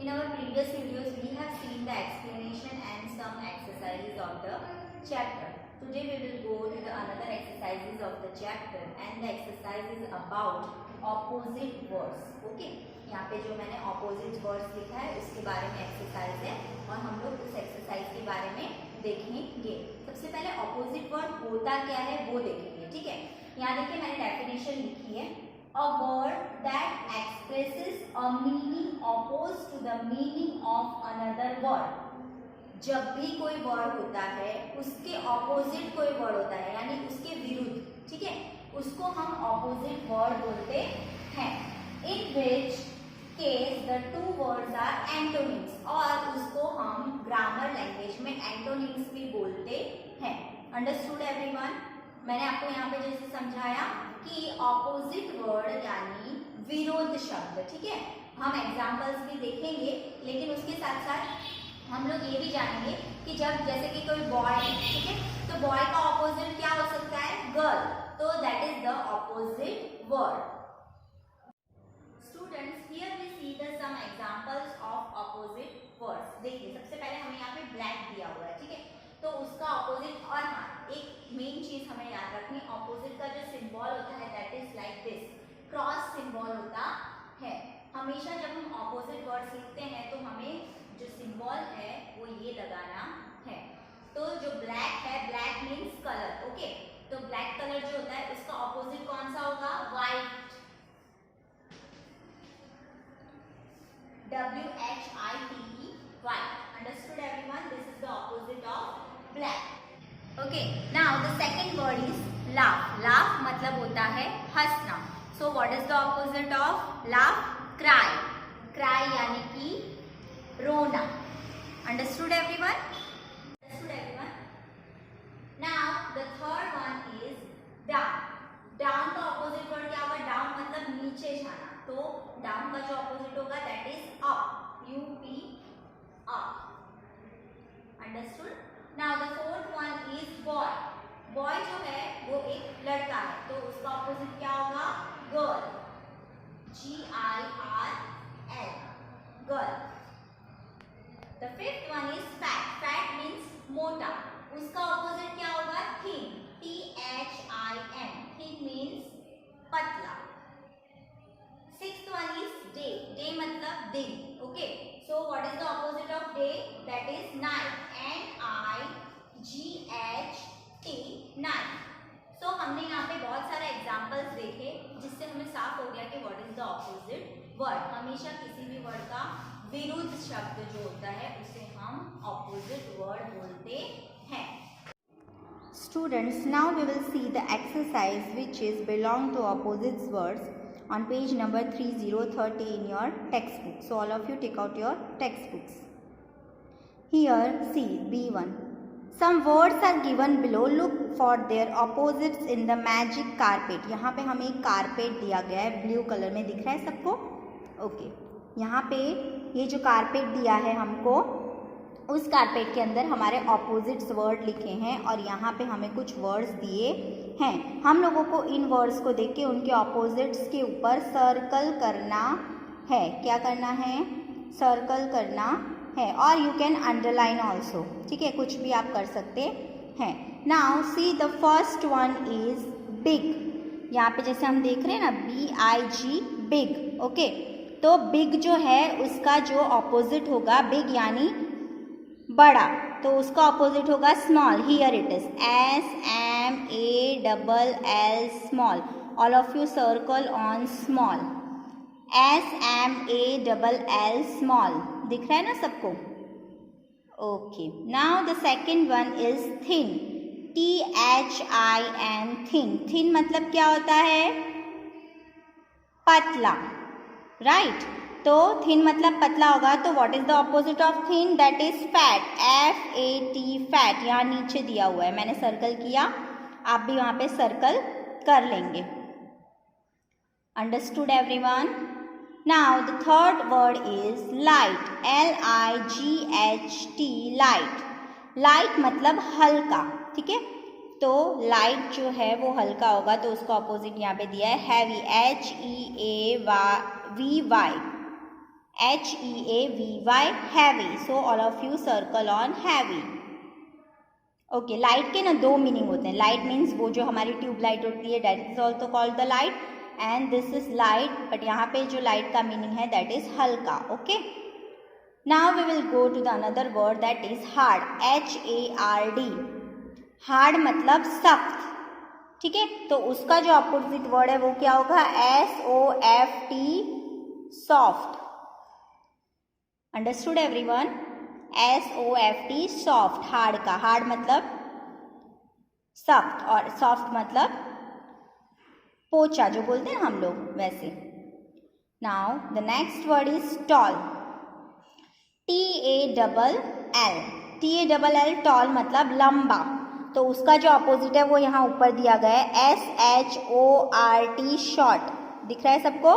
In our previous videos, we have seen the explanation and some exercises of the chapter. Today we will go to the another exercises of the chapter, and the exercise is about opposite words. Okay, यहाँ पे जो मैंने opposite words लिखा है उसके बारे में exercise है और हम लोग उस एक्सरसाइज के बारे में देखेंगे। सबसे पहले opposite word होता क्या है वो देखेंगे। ठीक है, यहाँ देखिए मैंने डेफिनेशन लिखी है, a word that expresses a meaning opposed to the meaning of another word. जब भी कोई वर्ड होता है उसके ऑपोजिट कोई वर्ड होता है, यानी उसके विरुद्ध, ठीक है, उसको हम ऑपोजिट वर्ड बोलते हैं। In which case the two words are antonyms, और उसको हम ग्रामर लैंग्वेज में एंटोनिम्स भी बोलते हैं। Understood everyone? मैंने आपको यहाँ पे जैसे समझाया कि ऑपोजिट वर्ड यानी विरोध शब्द, ठीक है, हम एग्जांपल्स भी देखेंगे, लेकिन उसके साथ साथ हम लोग ये भी जानेंगे कि जब जैसे कि कोई बॉय, ठीक है, तो बॉय का ऑपोजिट क्या हो सकता है? गर्ल, तो that is the opposite word. Students, here we see the some examples of opposite words. देखिए सबसे पहले हमें यहाँ पे ब्लैक दिया हुआ है, ठीक है, तो उसका ऑपोजिट, और हाँ एक मेन चीज हमें याद रखनी, ऑपोजिट का जो सिंबल होता है that is like this, cross symbol होता है। हमेशा जब हम ऑपोजिट वर्ड्स लिखते हैं तो हमें जो सिंबल है वो ये लगाना है। तो जो ब्लैक है, ब्लैक मीन्स कलर, ओके, तो ब्लैक कलर जो होता है उसका ऑपोजिट कौन सा होगा? White, WHITE, white. Understood everyone? This is the opposite of black. Okay, now the second word is laugh. Laugh मतलब होता है हंसना. So what is the opposite of laugh? Cry. Cry यानी कि रोना. Understood everyone? Understood everyone? Now the third one is down. Down का opposite word क्या होगा? Down मतलब नीचे जाना. तो डाउन का जो ऑपोजिट होगा that is up, UP, up. Understood? Now the fourth one is boy. Boy जो है वो एक लड़का है, तो उसका ऑपोजिट क्या होगा? Girl, GIRL, girl. The fifth one is fat. Fat means मोटा, उसका ऑपोजिट क्या होगा? थिन, THIN, थिन मीन्स पतला। Sixth one is day. Day मतलब दिन, okay. So what is the opposite of day? That is night, NIGHT, night. So हमने यहाँ पे बहुत सारे एग्जाम्पल्स देखे जिससे हमें साफ हो गया कि what is the opposite word. हमेशा किसी भी वर्ड का विरुद्ध शब्द जो होता है उसे हम opposite word बोलते हैं। Students, now we will see the exercise which is belong to opposite words on page number 3030 in your textbook. So all of you take out your textbooks. Here see B1. Some words are given below. Look for their opposites in the magic carpet. यहाँ पे हमें एक carpet दिया गया है, blue colour में दिख रहा है सबको? ओके, यहाँ पे ये जो कारपेट दिया है हमको, उस कारपेट के अंदर हमारे ऑपोजिट्स वर्ड लिखे हैं और यहाँ पे हमें कुछ वर्ड्स दिए हैं। हम लोगों को इन वर्ड्स को देख के उनके ऑपोजिट्स के ऊपर सर्कल करना है। क्या करना है? सर्कल करना है, और यू कैन अंडरलाइन ऑल्सो, ठीक है, कुछ भी आप कर सकते हैं। Now see the first one is big. यहाँ पे जैसे हम देख रहे हैं ना, BIG, बिग, ओके, तो बिग जो है उसका जो ऑपोजिट होगा, बिग यानी बड़ा, तो उसका ऑपोजिट होगा small. Here it is SMALL, small. All of you circle on small, SMALL, small. दिख रहा है ना सबको? Okay, now the second one is thin, THIN, thin. Thin मतलब क्या होता है? पतला, राइट? तो थिन मतलब पतला होगा, तो what is the opposite of thin? That is fat, FAT, fat. यहाँ नीचे दिया हुआ है, मैंने सर्कल किया, आप भी वहाँ पे सर्कल कर लेंगे। Understood everyone? Now the third word is light, LIGHT, light. Light मतलब हल्का, ठीक है, तो लाइट जो है वो हल्का होगा, तो उसका ऑपोजिट यहाँ पे दिया है heavy, HEAVY, HEAVY, heavy. So all of you circle on heavy. Okay light के ना दो मीनिंग होते हैं. लाइट मीन्स वो जो हमारी ट्यूब लाइट होती है, that is also called the light, and this is light, but यहाँ पे जो लाइट का मीनिंग है दैट इज हल्का. Okay, now we will go to the another word that is hard. HARD. Hard मतलब सख्त. ठीक है, तो उसका जो अपोजिट वर्ड है वो क्या होगा? SOFT, soft. Understood everyone? SOFT, soft. Hard का हार्ड मतलब सख्त और सॉफ्ट मतलब पोचा जो बोलते हैं हम लोग वैसे. Now the next word is tall. TALL. TALL, tall मतलब लंबा. तो उसका जो अपोजिट है वो यहाँ ऊपर दिया गया है, SHORT, शॉर्ट. दिख रहा है सबको?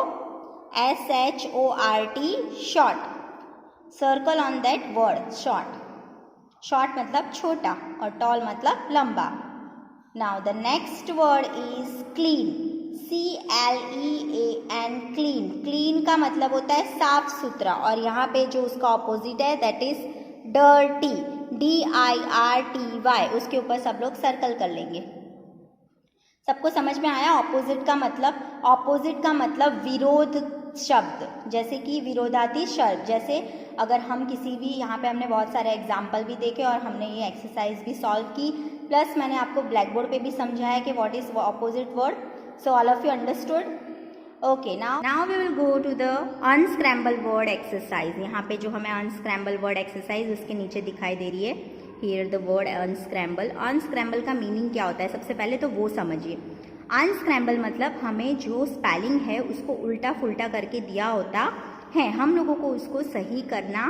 SHORT, short. Circle on that word, short. Short मतलब छोटा और टॉल मतलब लंबा. Now the next word is clean. CLEAN, clean. Clean का मतलब होता है साफ सुथरा, और यहाँ पे जो उसका ऑपोजिट है दैट इज डर्टी. DIRTY. उसके ऊपर सब लोग सर्कल कर लेंगे. सबको समझ में आया? ऑपोजिट का मतलब, ऑपोजिट का मतलब विरोध शब्द, जैसे कि विरोधाती शब्द. जैसे अगर हम किसी भी, यहाँ पे हमने बहुत सारे एग्जाम्पल भी देखे और हमने ये एक्सरसाइज भी सॉल्व की, प्लस मैंने आपको ब्लैक बोर्ड पे भी समझाया कि what is opposite word. So all of you understood? Okay, now we will go to the unscramble word exercise. यहाँ पे जो हमें अनस्क्रैम्बल वर्ड एक्सरसाइज उसके नीचे दिखाई दे रही है, here the word unscramble. Unscramble का मीनिंग क्या होता है सबसे पहले तो वो समझिए. अनस्क्रैम्बल मतलब हमें जो स्पेलिंग है उसको उल्टा फुल्टा करके दिया होता है, हम लोगों को उसको सही करना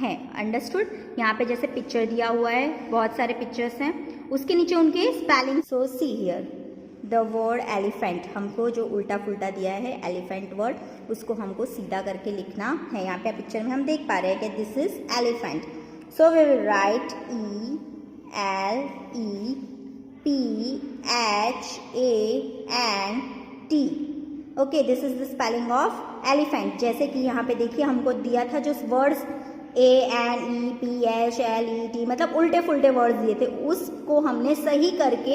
है. अंडरस्टूड? यहाँ पे जैसे पिक्चर दिया हुआ है, बहुत सारे पिक्चर्स हैं, उसके नीचे उनके spelling. So see here the word elephant, हमको जो उल्टा फुल्टा दिया है एलिफेंट वर्ड, उसको हमको सीधा करके लिखना है. यहाँ पे पिक्चर में हम देख पा रहे हैं कि this is elephant. So we will write ELEPHANT. Okay, this is the spelling of elephant. जैसे कि यहाँ पे देखिए हमको दिया था जो वर्ड्स ANEPHLET, मतलब उल्टे फुल्टे वर्ड्स दिए थे, उसको हमने सही करके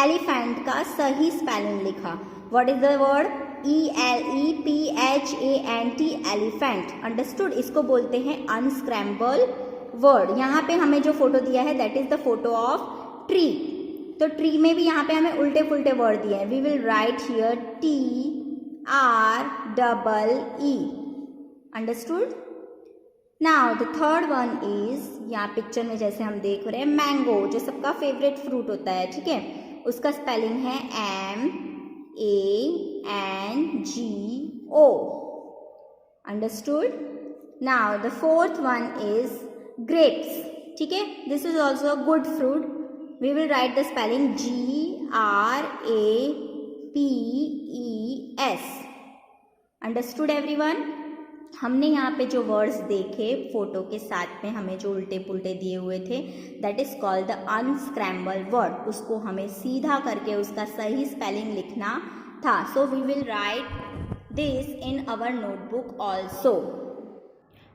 एलिफेंट का सही स्पेलिंग लिखा. What is the word? ELEPHANT, elephant. Understood? इसको बोलते हैं अनस्क्रैम्बल वर्ड. यहाँ पे हमें जो फोटो दिया है that is the photo of tree. तो ट्री में भी यहाँ पे हमें उल्टे फुल्टे वर्ड दिए हैं. We will write here TREE. Understood? Now the third one is, यहाँ पिक्चर में जैसे हम देख रहे हैं मैंगो, जो सबका फेवरेट फ्रूट होता है. ठीक है, उसका स्पेलिंग है MANGO. Understood? Now the fourth one is grapes. ठीक है, this is also a good fruit. We will write the spelling GRAPES. Understood everyone? हमने यहाँ पे जो वर्ड्स देखे फोटो के साथ में, हमें जो उल्टे पुल्टे दिए हुए थे, that is called the unscramble word. उसको हमें सीधा करके उसका सही स्पेलिंग लिखना था. So we will write this in our notebook also.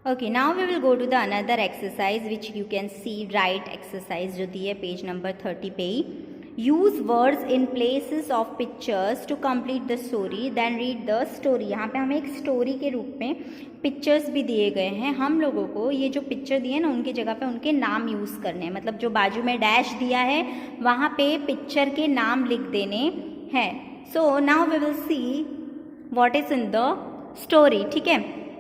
Okay, now we will go to the another exercise which you can see. Write exercise जो दी है पेज नंबर 30 पे ही. Use words in places of pictures to complete the story, then read the story. यहाँ पे हमें एक story के रूप में पिक्चर्स भी दिए गए हैं. हम लोगों को ये जो पिक्चर दिए ना, उनकी जगह पे उनके नाम यूज़ करने हैं. मतलब जो बाजू में डैश दिया है वहाँ पे पिक्चर के नाम लिख देने हैं. So now we will see what is in the story. ठीक है,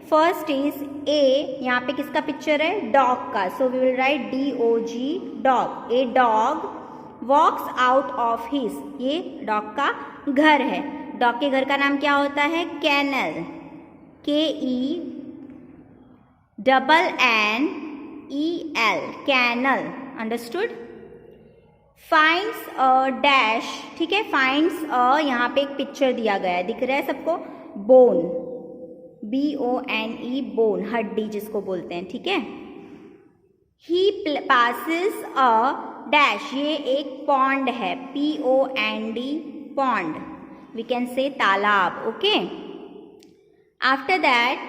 फर्स्ट इज ए. यहाँ पे किसका पिक्चर है? डॉग का. So we will write DOG, dog. A dog walks out of his, ये डॉग का घर है. डॉग के घर का नाम क्या होता है? Kennel. KENNEL, kennel. Understood? Finds a dash. ठीक है, फाइंड्स अ, यहाँ पे एक पिक्चर दिया गया है, दिख रहा है सबको? बोन, BONE, बोन, हड्डी जिसको बोलते हैं. ठीक है, ही passes अ डैश, ये एक पॉन्ड है, POND, pond. We can say तालाब. Okay, after that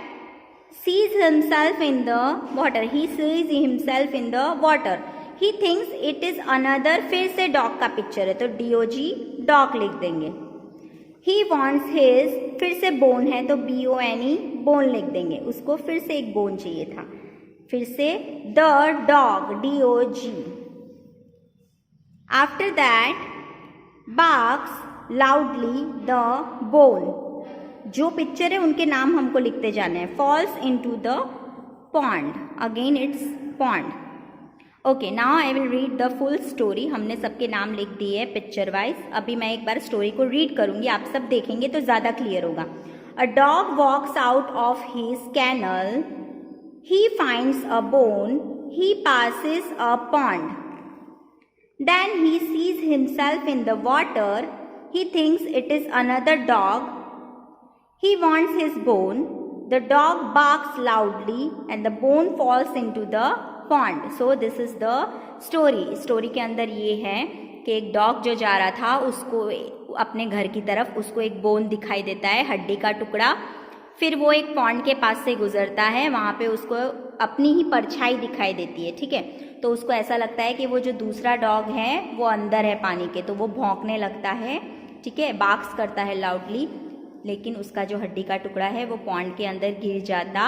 sees himself in the water. He sees himself in the water. He thinks it is another. फिर से डॉग का पिक्चर है तो DOG डॉग लिख देंगे. He wants his, फिर से बोन है तो BONE बोन लिख देंगे. उसको फिर से एक बोन चाहिए था. फिर से the dog DOG. After that barks loudly the bone. जो पिक्चर है उनके नाम हमको लिखते जाने हैं. Falls into the pond. Again it's pond. Okay, now I will read the full story. हमने सबके नाम लिख दिए हैं पिक्चर वाइज. अभी मैं एक बार स्टोरी को रीड करूंगी, आप सब देखेंगे तो ज़्यादा क्लियर होगा. A dog walks out of his kennel. He finds a bone. He passes a pond. Then he sees himself in the water. He thinks it is another dog. He wants his bone. The dog barks loudly and the bone falls into the pond. So this is the story. Story के अंदर ये है कि एक dog जो जा रहा था उसको अपने घर की तरफ, उसको एक बोन दिखाई देता है, हड्डी का टुकड़ा. फिर वो एक पॉन्ड के पास से गुजरता है. वहाँ पे उसको अपनी ही परछाई दिखाई देती है. ठीक है, तो उसको ऐसा लगता है कि वो जो दूसरा डॉग है वो अंदर है पानी के, तो वो भौंकने लगता है. ठीक है, बार्क्स करता है लाउडली, लेकिन उसका जो हड्डी का टुकड़ा है वो पॉन्ड के अंदर गिर जाता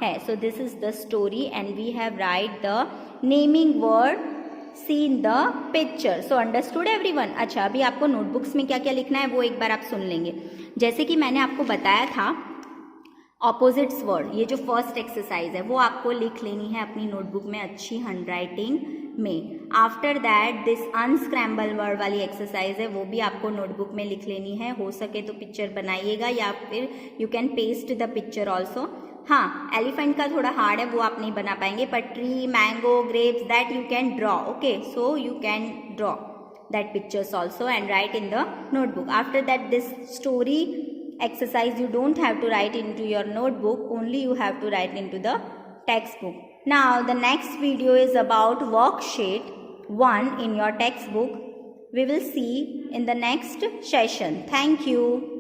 है. So this is the story and we have write the naming word seen the picture. So understood everyone. अच्छा, अभी आपको नोटबुक्स में क्या क्या लिखना है वो एक बार आप सुन लेंगे. जैसे कि मैंने आपको बताया था ऑपोजिट्स वर्ड, ये जो फर्स्ट एक्सरसाइज है वो आपको लिख लेनी है अपनी नोटबुक में अच्छी हैंडराइटिंग में. After that this unscramble word वाली एक्सरसाइज है वो भी आपको नोटबुक में लिख लेनी है. हो सके तो पिक्चर बनाइएगा या फिर you can paste the picture also. हाँ, एलिफेंट का थोड़ा हार्ड है वो आप नहीं बना पाएंगे, पर tree, mango, grapes that you can draw. Okay, so you can draw that pictures also and write in the notebook. After that, this story exercise you don't have to write into your notebook, only you have to write into the textbook. Now the next video is about worksheet 1 in your textbook. We will see in the next session. Thank you.